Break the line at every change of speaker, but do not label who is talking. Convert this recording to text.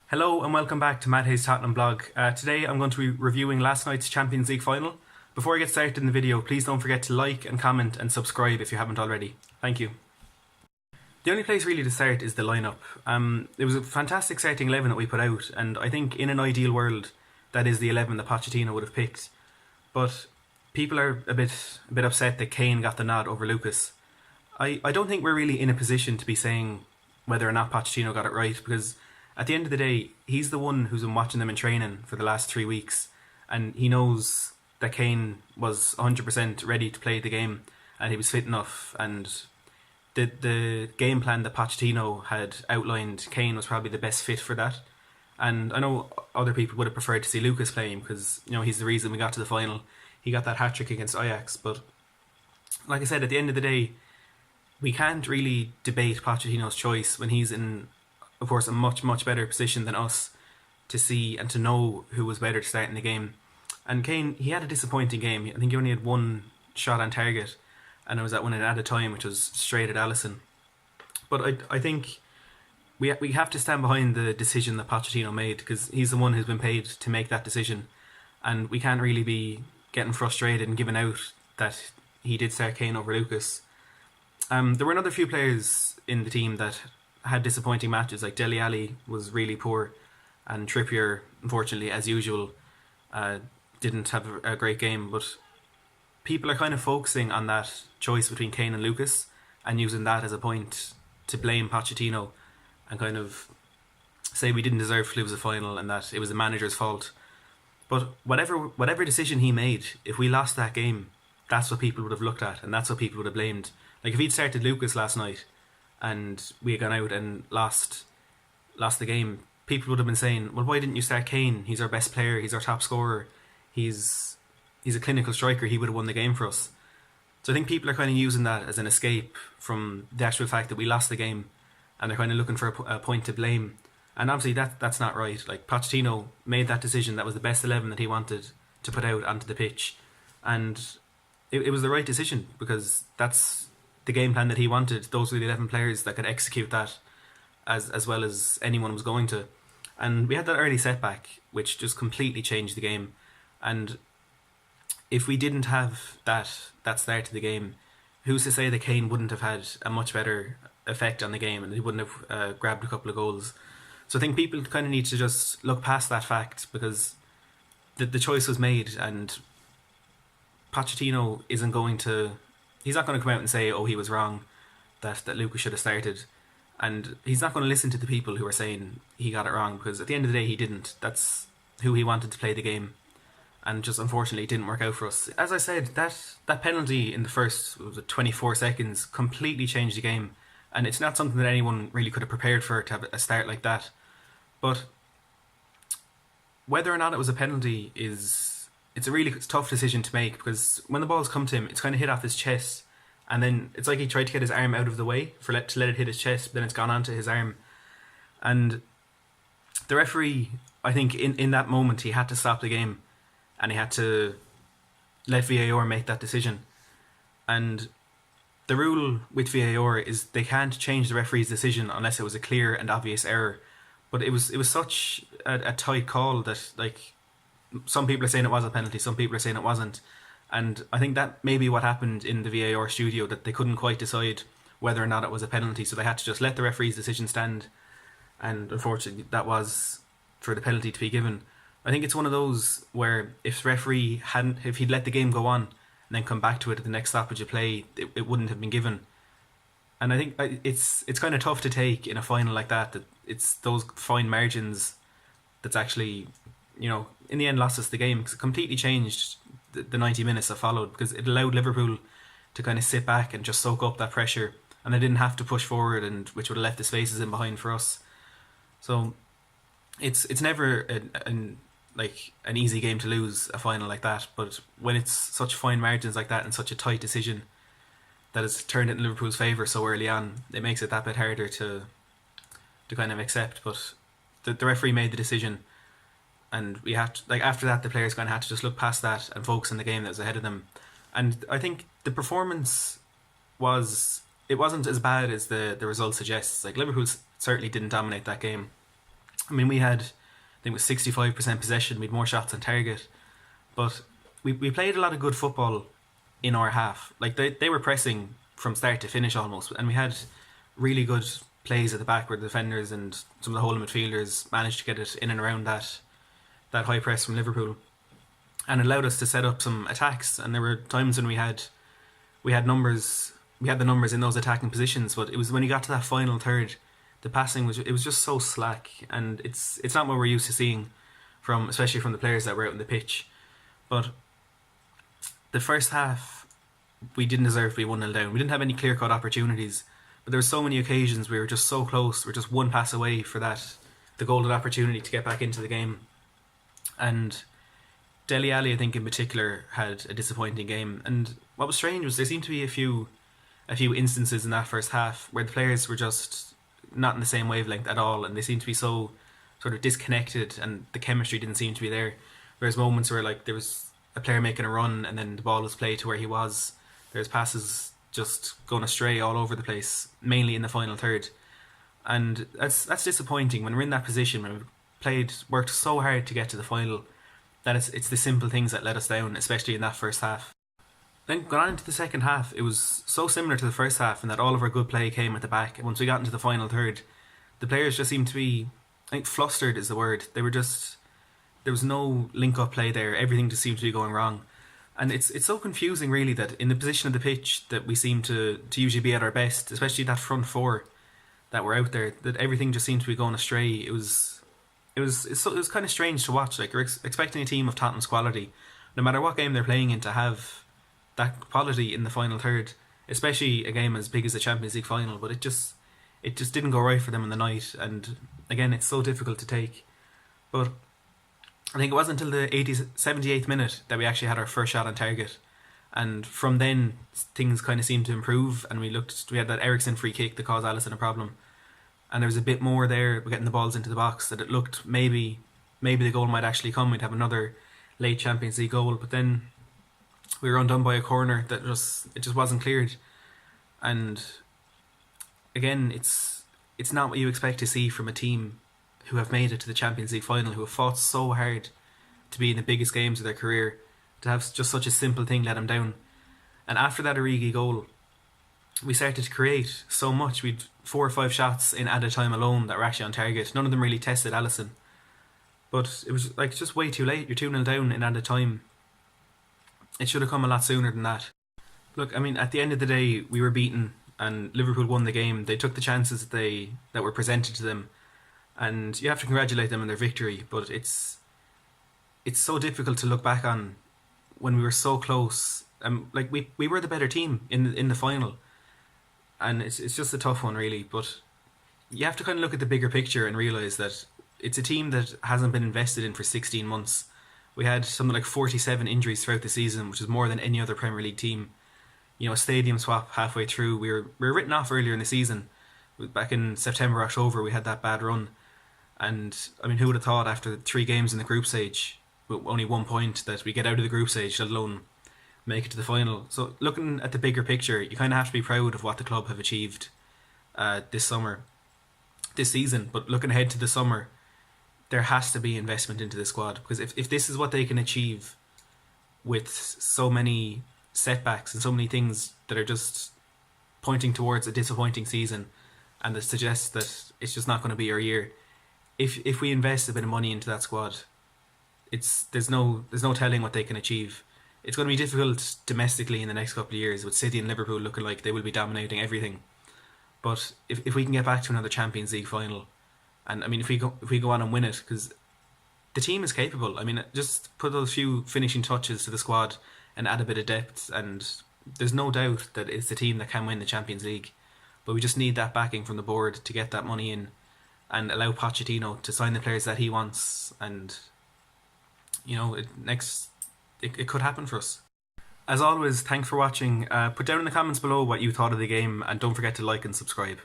Hello and welcome back to Matt Hayes Tottenham blog. Today I'm going to be reviewing last night's Champions League final. Before I get started in the video, please don't forget to like and comment and subscribe if you haven't already. Thank you. The only place really to start is the lineup. It was a fantastic starting 11 that we put out, and I think in an ideal world that is the 11 that Pochettino would have picked. But people are a bit upset that Kane got the nod over Lucas. I don't think we're really in a position to be saying whether or not Pochettino got it right, because at the end of the day, he's the one who's been watching them in training for the last 3 weeks, and he knows that Kane was 100% ready to play the game, and he was fit enough, and the game plan that Pochettino had outlined, Kane was probably the best fit for that. And I know other people would have preferred to see Lucas playing because he's the reason we got to the final. He got that hat-trick against Ajax, but like I said, at the end of the day, we can't really debate Pochettino's choice when he's in, of course, a much better position than us to see and to know who was better to start in the game. And Kane, he had a disappointing game. I think he only had one shot on target, and it was that one at added time, which was straight at Alisson. But I think we have to stand behind the decision that Pochettino made, because he's the one who's been paid to make that decision, and we can't really be getting frustrated and giving out that he did start Kane over Lucas. There were another few players in the team that had disappointing matches, like Dele Alli was really poor, and Trippier, unfortunately, as usual, didn't have a great game. But people are kind of focusing on that choice between Kane and Lucas and using that as a point to blame Pochettino and kind of say we didn't deserve to lose the final and that it was the manager's fault. But whatever decision he made, if we lost that game, that's what people would have looked at and that's what people would have blamed. Like if he'd started Lucas last night and we had gone out and lost the game, people would have been saying, well, why didn't you start Kane? He's our best player, he's our top scorer, he's a clinical striker, he would have won the game for us. So I think people are kind of using that as an escape from the actual fact that we lost the game, and they're kind of looking for a point to blame. And obviously that's not right. Like Pochettino made that decision, that was the best 11 that he wanted to put out onto the pitch, and it was the right decision because that's the game plan that he wanted. Those were the 11 players that could execute that as well as anyone was going to. And we had that early setback which just completely changed the game, and if we didn't have that start to the game, who's to say that Kane wouldn't have had a much better effect on the game and he wouldn't have grabbed a couple of goals. So I think people kind of need to just look past that fact, because the choice was made, and Pochettino isn't going to, he's not going to come out and say, oh, he was wrong, that Lucas should have started. And he's not going to listen to the people who are saying he got it wrong, because at the end of the day he didn't. That's who he wanted to play the game, and just unfortunately it didn't work out for us. As I said, that penalty in the first 24 seconds completely changed the game, and it's not something that anyone really could have prepared for, to have a start like that. But whether or not it was a penalty it's a really tough decision to make, because when the ball's come to him, it's kind of hit off his chest, and then it's like he tried to get his arm out of the way to let it hit his chest, but then it's gone onto his arm. And the referee, I think in that moment, he had to stop the game and he had to let VAR make that decision. And the rule with VAR is they can't change the referee's decision unless it was a clear and obvious error. But it was such a tight call that, like, some people are saying it was a penalty, some people are saying it wasn't. And I think that may be what happened in the VAR studio, that they couldn't quite decide whether or not it was a penalty, so they had to just let the referee's decision stand. And unfortunately that was for the penalty to be given. I think it's one of those where if the referee if he'd let the game go on and then come back to it at the next stoppage of play, it wouldn't have been given. And I think it's kind of tough to take in a final like that it's those fine margins that's actually, in the end lost us the game, because it completely changed the 90 minutes that followed, because it allowed Liverpool to kind of sit back and just soak up that pressure, and they didn't have to push forward, and which would have left the spaces in behind for us. So it's never an easy game to lose a final like that, but when it's such fine margins like that and such a tight decision that has turned it in Liverpool's favour so early on, it makes it that bit harder to kind of accept. But the referee made the decision, and we had to, after that, the players kind of had to just look past that and focus on the game that was ahead of them. And I think the performance wasn't as bad as the result suggests. Like, Liverpool certainly didn't dominate that game, I mean, we had, I think it was 65% possession, we had more shots on target, but we played a lot of good football in our half. Like they were pressing from start to finish almost, and we had really good plays at the back where the defenders and some of the holding midfielders managed to get it in and around that high press from Liverpool, and it allowed us to set up some attacks. And there were times when we had numbers, we had the numbers in those attacking positions, but it was when you got to that final third, the passing was just so slack, and it's not what we're used to seeing from, especially from the players that were out on the pitch. But the first half, we didn't deserve to be 1-0 down. We didn't have any clear-cut opportunities, but there were so many occasions we were just so close. We were just one pass away for the golden opportunity to get back into the game. And Dele Alli, I think in particular, had a disappointing game. And what was strange was there seemed to be a few instances in that first half where the players were just not in the same wavelength at all, and they seemed to be so sort of disconnected, and the chemistry didn't seem to be there. Whereas moments where like there was a player making a run and then the ball was played to where he was, there's passes just going astray all over the place, mainly in the final third. And that's disappointing when we're in that position, when we've worked so hard to get to the final, that it's the simple things that let us down, especially in that first half. Then going on into the second half, it was so similar to the first half in that all of our good play came at the back. And once we got into the final third, the players just seemed to be, I think flustered is the word. They were just, there was no link-up play there. Everything just seemed to be going wrong. And it's so confusing really that in the position of the pitch that we seem to usually be at our best, especially that front four that were out there, that everything just seemed to be going astray. It was kind of strange to watch. Like, you're expecting a team of Tottenham's quality, no matter what game they're playing in, to have that quality in the final third, especially a game as big as the Champions League final. But it just didn't go right for them in the night, and again, it's so difficult to take. But I think it wasn't until the 78th minute that we actually had our first shot on target, and from then things kind of seemed to improve, and we had that Eriksen free kick that caused Alisson a problem, and there was a bit more there, getting the balls into the box, that it looked maybe the goal might actually come. We'd have another late Champions League goal, but then we were undone by a corner that just wasn't cleared. And again, it's not what you expect to see from a team who have made it to the Champions League final, who have fought so hard to be in the biggest games of their career, to have just such a simple thing let them down. And after that Origi goal, we started to create so much. We'd 4 or 5 shots in added time alone that were actually on target. None of them really tested Alisson, but it was like just way too late. You're 2-0 down in added time. It should have come a lot sooner than that. Look, I mean, at the end of the day, we were beaten, and Liverpool won the game. They took the chances that were presented to them, and you have to congratulate them on their victory. But it's so difficult to look back on when we were so close. Like we were the better team in the final, and it's just a tough one really. But you have to kind of look at the bigger picture and realise that it's a team that hasn't been invested in for 16 months. We had something like 47 injuries throughout the season, which is more than any other Premier League team. You know, a stadium swap halfway through. We were written off earlier in the season. Back in September, October, we had that bad run. And I mean, who would have thought after 3 games in the group stage, with only 1 point, that we get out of the group stage, let alone make it to the final. So looking at the bigger picture, you kind of have to be proud of what the club have achieved this season. But looking ahead to the summer, there has to be investment into the squad, because if this is what they can achieve with so many setbacks and so many things that are just pointing towards a disappointing season, and that suggests that it's just not going to be our year, if we invest a bit of money into that squad, there's no telling what they can achieve. It's going to be difficult domestically in the next couple of years, with City and Liverpool looking like they will be dominating everything. But if we can get back to another Champions League final, and I mean, if we go on and win it, because the team is capable. I mean, just put those few finishing touches to the squad and add a bit of depth, and there's no doubt that it's the team that can win the Champions League. But we just need that backing from the board to get that money in, and allow Pochettino to sign the players that he wants. And you know, it could happen for us. As always, thanks for watching. Put down in the comments below what you thought of the game, and don't forget to like and subscribe.